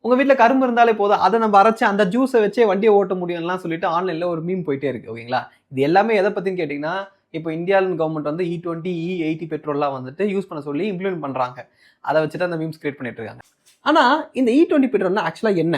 உங்க வீட்ல கரும்பு இருந்தாலே போதும், அதை நம்ம அரைச்சு அந்த ஜூஸை வச்சே வண்டியை ஓட்ட முடியும்லாம் சொல்லிட்டு ஆன்லைன்ல ஒரு மீம் போயிட்டே இருக்கு. ஓகேங்களா? இது எல்லாமே எதை பத்தின்னு கேட்டீங்கன்னா, இப்போ இந்தியாவின் கவர்மெண்ட் வந்து E20, E80 பெட்ரோல்லாம் வந்துட்டு யூஸ் பண்ண சொல்லி இம்ப்ளிமெண்ட் பண்றாங்க. அதை வச்சுட்டு அந்த மீம்ஸ் கிரியேட் பண்ணிட்டு இருக்காங்க. ஆனா இந்த E20 பெட்ரோல்னா ஆக்சுவலா என்ன?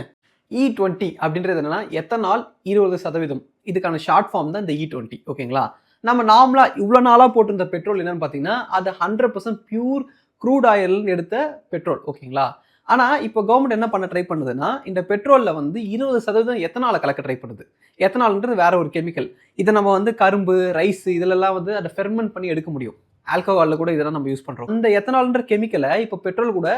E20 அப்படின்றது என்னன்னா எத்தனால் 20%. இதுக்கான ஷார்ட் ஃபார்ம் தான் இந்த E20. ஓகேங்களா? நம்ம நார்மலா இவ்வளவு நாளா போட்டிருந்த பெட்ரோல் என்னன்னு பாத்தீங்கன்னா அது 100% பியூர் க்ரூட் ஆயில் எடுத்த பெட்ரோல். ஓகேங்களா? ஆனா இப்போ கவர்மெண்ட் என்ன பண்ண ட்ரை பண்ணுதுன்னா இந்த பெட்ரோல்ல வந்து 20% எத்தனால கலக்க ட்ரை பண்ணுது. எத்தனால்ன்றது வேற ஒரு கெமிக்கல். இதை நம்ம வந்து கரும்பு, ரைஸ் இதுலலாம் வந்து அதை ஃபெர்மெண்ட் பண்ணி எடுக்க முடியும். ஆல்கஹால்ல கூட இதெல்லாம் நம்ம யூஸ் பண்றோம். இந்த எத்தனால்ன்ற கெமிக்கலை இப்போ பெட்ரோல் கூட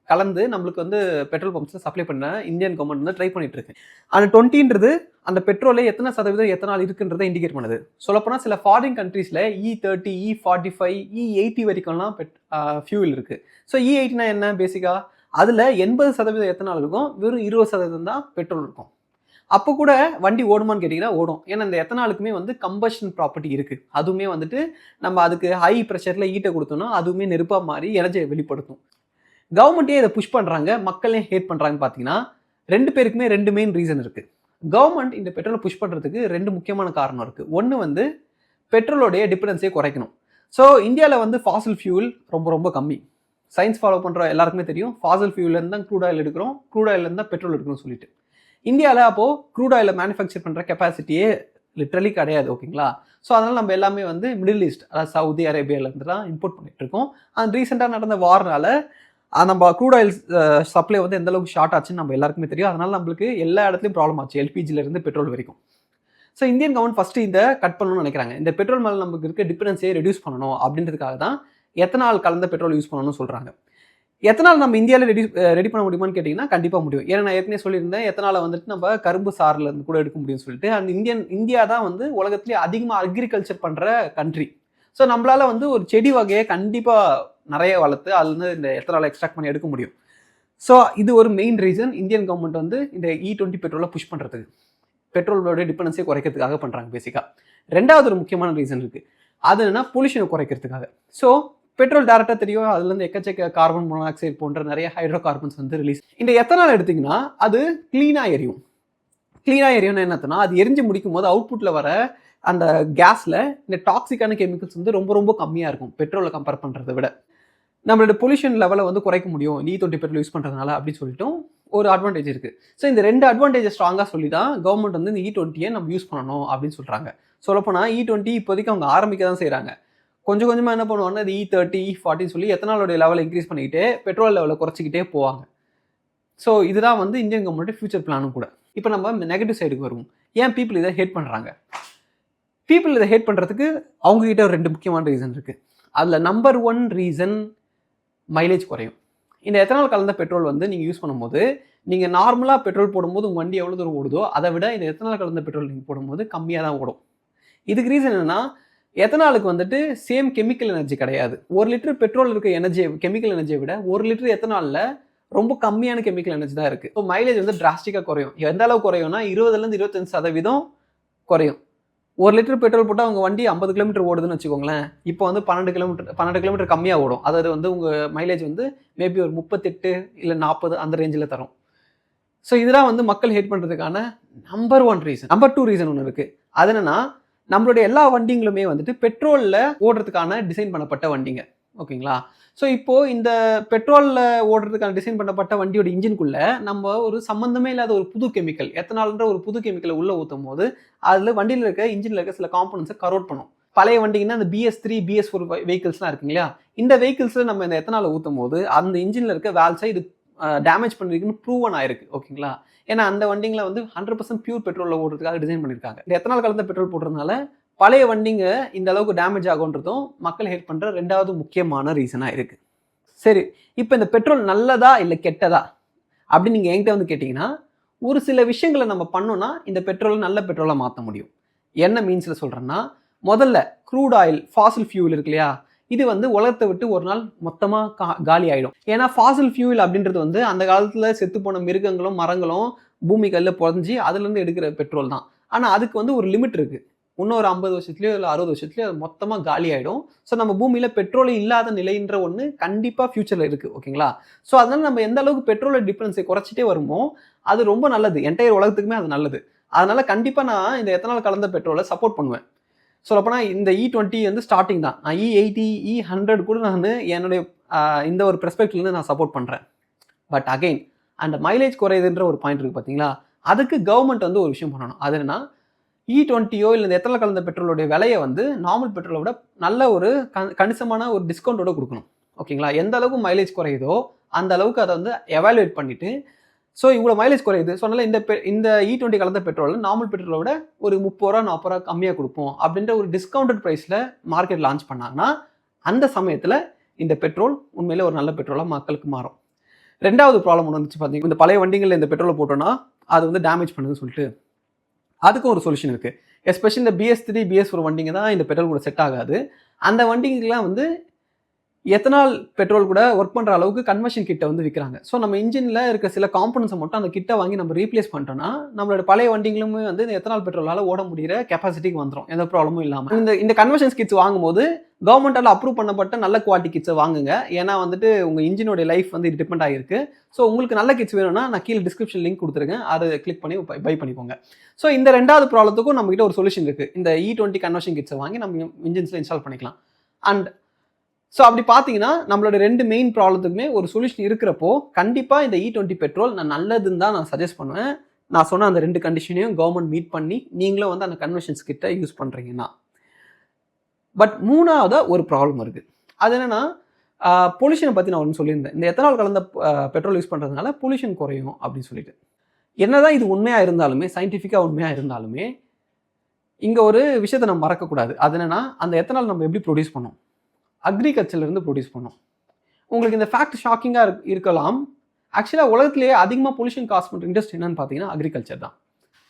கலந்து நம்மளுக்கு வந்து பெட்ரோல் பம்ப்ஸ் சப்ளை பண்ண இந்தியன் கவர்மெண்ட் வந்து ட்ரை பண்ணிட்டு இருக்கு. அந்த 20ன்றது அந்த பெட்ரோலே எத்தனை சதவீதம் எத்தனால் இருக்குன்றதை இண்டிகேட் பண்ணுது. சொல்லப்போனால் சில ஃபாரின் கண்ட்ரீஸ்ல E30, E45, E80 வரைக்கும்லாம் ஃபியூல் இருக்கு. ஸோ E80னா என்ன பேசிக்கா? அதுல 80% எத்தனால் இருக்கும், வெறும் 20% தான் பெட்ரோல் இருக்கும். அப்போ கூட வண்டி ஓடுமான்னு கேட்டிங்கன்னா ஓடும். ஏன்னா இந்த எத்தனாலுக்குமே வந்து கம்பஷன் ப்ராப்பர்ட்டி இருக்குது. அதுவுமே வந்துட்டு நம்ம அதுக்கு ஹை ப்ரெஷரில் ஈட்டை கொடுத்தோம்னா அதுவுமே நெருப்பாக மாறி எனர்ஜியை வெளிப்படுத்தும். கவர்மெண்ட்டே இதை புஷ் பண்ணுறாங்க, மக்களே ஹேட் பண்ணுறாங்கன்னு பார்த்தீங்கன்னா 2 பேருக்குமே 2 மெயின் ரீசன் இருக்குது. கவர்மெண்ட் இந்த பெட்ரோலை புஷ் பண்ணுறதுக்கு 2 முக்கியமான காரணம் இருக்குது. ஒன்று வந்து பெட்ரோலோடைய டிபெண்டன்ஸியை குறைக்கணும். ஸோ இந்தியாவில் வந்து ஃபாசில் ஃபியூல் ரொம்ப ரொம்ப கம்மி. சயின்ஸ் ஃபாலோ பண்ணுற எல்லாருக்குமே தெரியும், ஃபாசில் ஃபியூல்லேருந்து தான் க்ரூட் ஆயில் எடுக்கிறோம், க்ரூட் ஆயிலேருந்து தான் பெட்ரோல் எடுக்கணும்னு சொல்லிட்டு. இந்தியாவில் அப்போது க்ரூட் ஆயிலை மேனுஃபேக்சர் பண்ணுற கெப்பாசிட்டியே லிட்ரலி கிடையாது. ஓகேங்களா? ஸோ அதனால் நம்ம எல்லாமே வந்து மிடில் ஈஸ்ட், அதாவது சவுதி அரேபியாவிலேருந்து தான் இம்போர்ட் பண்ணிட்டு இருக்கோம். அந்த ரீசெண்டாக நடந்த வார்னால நம்ம க்ரூட் ஆயில் சப்ளை வந்து எந்த அளவுக்கு ஷார்ட் ஆச்சுன்னு நம்ம எல்லாருக்குமே தெரியும். அதனால் நம்மளுக்கு எல்லா இடத்துலையும் ப்ராப்ளம் ஆச்சு, எல்பிஜிலேருந்து பெட்ரோல் வரைக்கும். ஸோ இந்தியன் கவர்மெண்ட் ஃபஸ்ட்டு இதை கட் பண்ணணும்னு நினைக்கிறாங்க. இந்த பெட்ரோல் மேலே நமக்கு இருக்க டிபெண்டன்ஸியை ரெடியூஸ் பண்ணணும் அப்படின்றதுக்காக தான் எத்தனால் கலந்த பெட்ரோல் யூஸ் பண்ணணும்னு சொல்கிறாங்க. எத்தனால் நம்ம இந்தியாவில் ரெடி பண்ண முடியுமான்னு கேட்டிங்கன்னா கண்டிப்பாக முடியும். ஏன்னா நான் ஏற்கனவே சொல்லியிருந்தேன், எத்தனால் வந்துட்டு நம்ம கரும்பு சாறிலேருந்து கூட எடுக்க முடியும்னு சொல்லிட்டு. அந்த இந்தியா தான் வந்து உலகத்துலேயே அதிகமாக அக்ரிகல்ச்சர் பண்ணுற கண்ட்ரி. ஸோ நம்மளால் வந்து ஒரு செடி வகையை கண்டிப்பாக நிறைய வளர்த்து அதுலேருந்து இந்த எத்தனால் எக்ஸ்ட்ராக்ட் பண்ணி எடுக்க முடியும். ஸோ இது ஒரு மெயின் ரீசன் இந்தியன் கவர்மெண்ட் வந்து இந்த E20 பெட்ரோலை புஷ் பண்ணுறதுக்கு, பெட்ரோலோட டிபெண்டன்ஸியை குறைக்கிறதுக்காக பண்ணுறாங்க பேசிக்காக. ரெண்டாவது ஒரு முக்கியமான ரீசன் இருக்குது, அது என்னன்னா பொல்யூஷனை குறைக்கிறதுக்காக. ஸோ பெட்ரோல் டேரெக்டாக தெரியும், அதுலேருந்து எக்கச்சக்க கார்பன் மோனாக்சைடு போன்ற நிறைய ஹைட்ரோ கார்பன்ஸ் வந்து ரிலீஸ். இந்த எத்தனால் எடுத்திங்கன்னா அது க்ளீனாக எரியும். க்ளீனாக எரியும்னா என்னத்துனா அது எரிஞ்சு முடிக்கும் போது அவுட்புட்டில் வர அந்த கேஸில் இந்த டாக்ஸிக்கான கெமிக்கல்ஸ் வந்து ரொம்ப ரொம்ப கம்மியாக இருக்கும் பெட்ரோலை கம்பேர் பண்ணுறதை விட. நம்மளோட பொல்யூஷன் லெவலை வந்து குறைக்க முடியும் E20 பெட்ரோல் யூஸ் பண்ணுறதுனால அப்படின்னு சொல்லிட்டும் ஒரு அட்வான்டேஜ் இருக்குது. ஸோ இந்த 2 அட்வான்டேஜை ஸ்ட்ராங்காக சொல்லி தான் கவர்மெண்ட் வந்து இந்த E20யை நம்ம யூஸ் பண்ணணும் அப்படின்னு சொல்கிறாங்க. சொல்லப்போனால் E20 இப்போதைக்கு அவங்க ஆரம்பிக்க தான் செய்கிறாங்க. கொஞ்சம் கொஞ்சமாக என்ன பண்ணுவாங்கன்னா இது E30, E40 சொல்லி எத்தனாலோடைய லெவலை இன்க்ரீஸ் பண்ணிக்கிட்டே பெட்ரோல் லெவலை குறைச்சிக்கிட்டே போவாங்க. ஸோ இதுதான் வந்து இந்தியன் கவர்மெண்ட் ஃபியூச்சர் பிளானும் கூட. இப்போ நம்ம நெகட்டிவ் சைடுக்கு வருவோம். ஏன் பீப்புள் இதை ஹேட் பண்ணுறாங்க? பீப்புள் இதை ஹேட் பண்ணுறதுக்கு அவங்ககிட்ட ஒரு 2 முக்கியமான ரீசன் இருக்குது. அதில் நம்பர் 1 ரீசன் மைலேஜ் குறையும். இந்த எத்தனால் கலந்த பெட்ரோல் வந்து நீங்கள் யூஸ் பண்ணும்போது நீங்கள் நார்மலாக பெட்ரோல் போடும்போது உங்கள் வண்டி எவ்வளோ தூரம் ஓடுதோ அதை விட இந்த எத்தனால் கலந்த பெட்ரோல் நீங்கள் போடும்போது கம்மியாக தான் ஓடும். இதுக்கு ரீசன் என்னென்னா எத்தனாலுக்கு வந்துட்டு சேம் கெமிக்கல் எனர்ஜி கிடையாது. 1 லிட்டர் பெட்ரோல் இருக்க எனர்ஜி கெமிக்கல் எனர்ஜியை விட 1 லிட்டர் எத்தனாலில் ரொம்ப கம்மியான கெமிக்கல் எனர்ஜி தான் இருக்குது. ஸோ மைலேஜ் வந்து டிராஸ்டிக்காக குறையும். எந்த அளவு குறையும்னா 20லேருந்து 25% குறையும். 1 லிட்டர் பெட்ரோல் போட்டால் உங்கள் வண்டி 50 கிலோமீட்டர் ஓடுதுன்னு வச்சுக்கோங்களேன். இப்போ வந்து 12 கிலோமீட்டர் கம்மியாக ஓடும். அதாவது வந்து உங்கள் மைலேஜ் வந்து மேபி ஒரு 38 இல்லை 40 அந்த ரேஞ்சில் தரும். ஸோ இதெல்லாம் வந்து மக்கள் ஹேட் பண்ணுறதுக்கான நம்பர் 1 ரீசன். நம்பர் 2 ரீசன் ஒன்று இருக்குது. அது என்னன்னா நம்மளுடைய எல்லா வண்டிங்களுமே வந்துட்டு பெட்ரோலில் ஓடுறதுக்கான டிசைன் பண்ணப்பட்ட வண்டிங்க. ஓகேங்களா? ஸோ இப்போது இந்த பெட்ரோலில் ஓடுறதுக்கான டிசைன் பண்ணப்பட்ட வண்டியோட இன்ஜினுக்குள்ளே நம்ம ஒரு சம்மந்தமே இல்லாத ஒரு புது கெமிக்கல் எத்தனால்ன்ற ஒரு புது கெமிக்கலை உள்ளே ஊற்றும் போது அதில் வண்டியில் இருக்க இன்ஜினில் இருக்க சில காம்பனன்ஸை கரோட் பண்ணும். பழைய வண்டிங்கன்னா அந்த BS3, BS4 வெஹிக்கிள்ஸ்லாம் இருக்கு இல்லையா, இந்த வெஹிக்கிள்ஸில் நம்ம இந்த எத்தனாலை ஊற்றும் போது அந்த இன்ஜினில் இருக்க வேல்ஸை இது டேமேஜ் பண்ணிருக்குன்னு ப்ரூவன் ஆயிருக்கு. ஓகேங்களா? ஏன்னா அந்த வண்டிங்களை வந்து 100% பியூர் பெட்ரோலில் ஓடுறதுக்காக டிசைன் பண்ணியிருக்காங்க. இந்த எத்தனால் கலந்த பெட்ரோல் போடுறதுனால பழைய வண்டிங்க இந்த அளவுக்கு டேமேஜ் ஆகுன்றதும் மக்கள் ஹேட் பண்ணுற 2வது முக்கியமான ரீசனாக இருக்குது. சரி, இப்போ இந்த பெட்ரோல் நல்லதா இல்லை கெட்டதா அப்படின்னு நீங்கள் என்கிட்ட வந்து கேட்டிங்கன்னா ஒரு சில விஷயங்களை நம்ம பண்ணோன்னா இந்த பெட்ரோலை நல்ல பெட்ரோலாக மாற்ற முடியும். என்ன மீன்ஸில் சொல்கிறேன்னா, முதல்ல க்ரூட் ஆயில் ஃபாசில் ஃபியூல் இருக்கு இல்லையா, இது வந்து உலகத்தை விட்டு ஒரு நாள் மொத்தமாக காலி ஆகிடும். ஏன்னா ஃபாசில் ஃபியூல் அப்படின்றது வந்து அந்த காலத்தில் செத்து போன மிருகங்களும் மரங்களும் பூமிக்கல்ல புதஞ்சி அதுலேருந்து எடுக்கிற பெட்ரோல் தான். ஆனால் அதுக்கு வந்து ஒரு லிமிட் இருக்குது. இன்னும் ஒரு 50 வருஷத்துலயோ இல்லை 60 வருஷத்துலயோ அது மொத்தமாக காலி ஆகிடும். ஸோ நம்ம பூமியில் பெட்ரோல் இல்லாத நிலைன்ற ஒன்று கண்டிப்பாக ஃபியூச்சரில் இருக்குது. ஓகேங்களா? ஸோ அதனால நம்ம எந்த அளவுக்கு பெட்ரோலோட டிபெண்டன்ஸை குறைச்சிட்டே வருமோ அது ரொம்ப நல்லது, என்டையர் உலகத்துக்குமே அது நல்லது. அதனால கண்டிப்பாக நான் இந்த எத்தனால் கலந்த பெட்ரோலை சப்போர்ட் பண்ணுவேன். சொல்லப்போனால் இந்த E20 வந்து ஸ்டார்டிங் தான். நான் E80 E100 கூட நான் என்னுடைய இந்த ஒரு பெர்ஸ்பெக்டிவ்லேருந்து நான் சப்போர்ட் பண்ணுறேன். பட் அகைன் அந்த மைலேஜ் குறையுதுன்ற ஒரு பாயிண்ட் இருக்குது பார்த்தீங்களா, அதுக்கு கவர்மெண்ட் வந்து ஒரு விஷயம் பண்ணணும். அது என்னன்னா E20யோ இல்லை இந்த எத்தனால் கலந்த பெட்ரோலுடைய விலையை வந்து நார்மல் பெட்ரோலை விட நல்ல ஒரு கணிசமான ஒரு டிஸ்கவுண்டோட கொடுக்கணும். ஓகேங்களா? எந்த அளவுக்கு மைலேஜ் குறையுதோ அந்த அளவுக்கு அதை வந்து எவாலுவேட் பண்ணிவிட்டு, ஸோ இவ்வளோ மைலேஜ் குறையுது ஸோ அதனால் இந்த E20 கலந்த பெட்ரோல் நார்மல் பெட்ரோலை விட ஒரு 30 ரூபா 40 ரூபா கம்மியாக கொடுப்போம் அப்படின்ற ஒரு டிஸ்கவுண்டட் ப்ரைஸில் மார்க்கெட் லான்ச் பண்ணாங்கன்னா அந்த சமயத்தில் இந்த பெட்ரோல் உண்மையிலே ஒரு நல்ல பெட்ரோலாக மக்களுக்கு மாறும். ரெண்டாவது ப்ராப்ளம் ஒன்று வந்துச்சு பார்த்தீங்கன்னா, இந்த பழைய வண்டிகளில் இந்த பெட்ரோலை போட்டோன்னா அது வந்து டேமேஜ் பண்ணுதுன்னு சொல்லிட்டு அதுக்கும் ஒரு சொல்யூஷன் இருக்குது. எஸ்பெஷலி இந்த BS3 BS4 வண்டிங்க தான் இந்த பெட்ரோல் கூட செட் ஆகாது. அந்த வண்டிங்கெலாம் வந்து எத்தனால் பெட்ரோல் கூட ஒர்க் பண்ணுற அளவுக்கு கன்வர்ஷன் கிட்ட வந்து விற்கிறாங்க. ஸோ நம்ம இன்ஜினில் இருக்க சில காம்பனன்ஸை மட்டும் அந்த கிட்ட வாங்கி நம்ம ரீப்ளேஸ் பண்ணிட்டோம்னா நம்மளோட பழைய வண்டிங்களுமே வந்து இந்த எத்தனால் பெட்ரோலால் ஓட முடிகிற கெப்பாசிட்டிக்கு வந்துடும், எந்த ப்ராப்ளமும் இல்லாமல். இந்த கன்வர்ஷன்ஸ் கிட்ஸ் வாங்கும்போது கவர்மெண்டால் அப்ரூவ் பண்ணப்பட்ட நல்ல குவாலிட்டி கிட்ஸை வாங்குங்க. ஏன்னா வந்துட்டு உங்கள் இன்ஜினோட லைஃப் வந்து இது டிபெண்ட் ஆகிருக்கு. ஸோ உங்களுக்கு நல்ல கிட்ஸ் வேணும்னா நான் கீழே டிஸ்கிரிப்ஷன் லிங்க் கொடுத்துருக்கேன், அதை கிளிக் பண்ணி பை பண்ணிக்கோங்க. ஸோ இந்த ரெண்டாவது ப்ராப்ளத்துக்கும் நம்மகிட்ட ஒரு சொல்யூஷன் இருக்குது. இந்த E20 கன்வர்ஷன் கிட்ஸை வாங்கி நம்ம இன்ஜின்ஸில் இன்ஸ்டால் பண்ணிக்கலாம். அண்ட் ஸோ அப்படி பார்த்தீங்கன்னா நம்மளோட ரெண்டு மெயின் ப்ராப்ளத்துக்குமே ஒரு சொல்யூஷன் இருக்கிறப்போ கண்டிப்பாக இந்த E20 பெட்ரோல் நான் நல்லதுன்னு தான் நான் சஜஸ்ட் பண்ணுவேன். நான் சொன்ன அந்த ரெண்டு கண்டிஷனையும் கவர்மெண்ட் மீட் பண்ணி நீங்களும் வந்து அந்த கன்வர்ஷன்ஸ் கிட்ட யூஸ் பண்ணுறீங்கன்னா. பட் மூணாவது ஒரு ப்ராப்ளம் இருக்குது. அது என்னென்னா பொல்யூஷனை பற்றி நான் ஒன்று சொல்லியிருந்தேன். இந்த எத்தனால் கலந்த பெட்ரோல் யூஸ் பண்ணுறதுனால பொல்யூஷன் குறையும் அப்படின்னு சொல்லிட்டு. என்னதான் இது உண்மையாக இருந்தாலுமே, சயின்டிஃபிக்காக உண்மையாக இருந்தாலுமே, இங்கே ஒரு விஷயத்தை நம்ம மறக்கக்கூடாது. அது என்னென்னா அந்த எத்தனால் நம்ம எப்படி ப்ரொடியூஸ் பண்ணோம், அக்ரிகல்ச்சர்லேருந்து ப்ரொடியூஸ் பண்ணோம். உங்களுக்கு இந்த ஃபேக்ட் ஷாக்கிங்காக இருக்கலாம். ஆக்சுவலாக உலகத்திலேயே அதிகமாக பொல்யூஷன் காஸ் பண்ணுற இண்டஸ்ட்ரி என்னன்னு பார்த்தீங்கன்னா அக்ரிகல்ச்சர் தான்.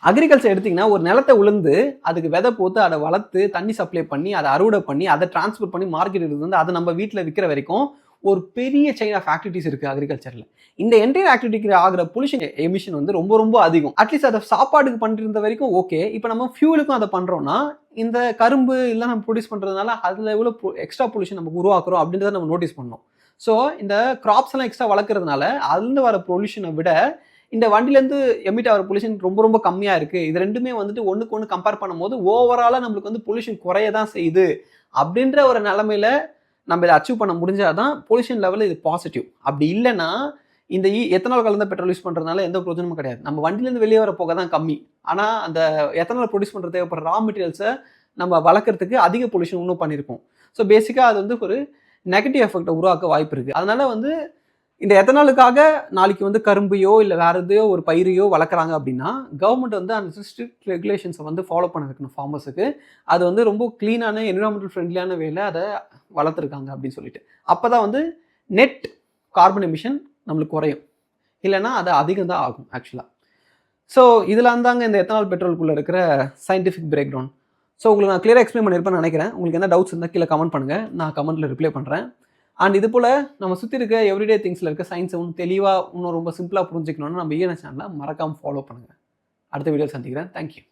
அக்ரிகல்ச்சர் எடுத்திங்கன்னா ஒரு நிலத்தை உளுந்து அதுக்கு விதை போட்டு அதை வளர்த்து தண்ணி சப்ளை பண்ணி அதை அறுவடை பண்ணி அதை டிரான்ஸ்போர்ட் பண்ணி மார்க்கெட் வந்து அதை நம்ம வீட்டில் விற்கிற வரைக்கும் ஒரு பெரிய செயின் ஆஃப் ஆக்டிவிட்டிஸ் இருக்குது அக்ரிகல்ச்சரில். இந்த என்டையர் ஆக்டிவிட்டிக்கு ஆகிற பொல்யூஷன் எமிஷன் வந்து ரொம்ப ரொம்ப அதிகம். அட்லீஸ்ட் அதை சாப்பாடுக்கு பண்ணிருந்த வரைக்கும் ஓகே. இப்போ நம்ம ஃபியூலுக்கும் அதை பண்ணுறோம்னா இந்த கரும்பு இல்லை நம்ம ப்ரொடியூஸ் பண்ணுறதுனால அதில் எவ்வளோ எக்ஸ்ட்ரா பொல்யூஷன் நமக்கு உருவாக்குறோம் அப்படின்றத நம்ம நோட்டீஸ் பண்ணோம். ஸோ இந்த கிராப்ஸ் எல்லாம் எக்ஸ்ட்ரா வளர்க்குறதுனால அதுலேருந்து வர பொல்யூஷனை விட இந்த வண்டிலேருந்து எமிட் ஆகிற பொல்யூஷன் ரொம்ப ரொம்ப கம்மியாக இருக்குது. இது ரெண்டுமே வந்துட்டு ஒன்றுக்கு ஒன்று கம்பேர் பண்ணும்போது ஓவராலாக நம்மளுக்கு வந்து பொல்யூஷன் குறைய தான் செய்யுது அப்படின்ற ஒரு நிலமையில நம்ம இதை அச்சீவ் பண்ண முடிஞ்சால் தான் பொல்யூஷன் லெவலில் இது பாசிட்டிவ். அப்படி இல்லைன்னா இந்த எத்தனால் கலந்த பெட்ரோல் யூஸ் பண்ணுறதுனால எந்த பிரயோஜனமும் கிடையாது. நம்ம வண்டிலேருந்து வெளியே வர போக தான் கம்மி. ஆனால் அந்த எத்தனால் ப்ரொடியூஸ் பண்ணுற தேவைப்படுற ரா மெட்டீரியல்ஸை நம்ம வளர்க்குறதுக்கு அதிக பொல்யூஷன் இன்னும் பண்ணியிருக்கோம். ஸோ பேசிக்காக அது வந்து ஒரு நெகட்டிவ் எஃபெக்டை உருவாக்க வாய்ப்பு இருக்குது. அதனால் வந்து இந்த எத்தனாலுக்காக நாளைக்கு வந்து கரும்பையோ இல்லை வேறு எதையோ ஒரு பயிரையோ வளர்க்குறாங்க அப்படின்னா கவர்மெண்ட் வந்து அந்த ஸ்ட்ரிக்ட் ரெகுலேஷன்ஸை வந்து ஃபாலோ பண்ண வைக்கணும் ஃபார்மர்ஸுக்கு. அது வந்து ரொம்ப க்ளீனான என்விரான்மெண்டல் ஃப்ரெண்ட்லியான வேலை அதை வளர்த்துருக்காங்க அப்படின்னு சொல்லிட்டு. அப்போ தான் வந்து நெட் கார்பன் எமிஷன் நம்மளுக்கு குறையும். இல்லைன்னா அது அதிகம் தான் ஆகும் ஆக்சுவலாக. ஸோ இதில் இருந்தாங்க இந்த எத்தனால் பெட்ரோலுக்குள்ளே இருக்கிற சயின்டிஃபிக் பிரேக் டவுன். ஸோ உங்களுக்கு நான் கிளியராக எக்ஸ்பிளைன் பண்ணியிருப்பேன்னு நினைக்கிறேன். உங்களுக்கு என்ன டவுட்ஸ் இருந்தால் கீழே கமெண்ட் பண்ணுங்கள், நான் கமெண்ட்டில் ரிப்ளை பண்ணுறேன். அண்ட் இது போல் நம்ம சுற்றி இருக்க எவ்ரிடே திங்ஸில் இருக்க சயின்ஸை இன்னும் தெளிவாக இன்னும் ரொம்ப சிம்பிளாக புரிஞ்சிக்கணும்னா நம்ம ஈன சேனலை மறக்காமல் ஃபாலோ பண்ணுங்கள். அடுத்த வீடியோ சந்திக்கிறேன். தேங்க்யூ.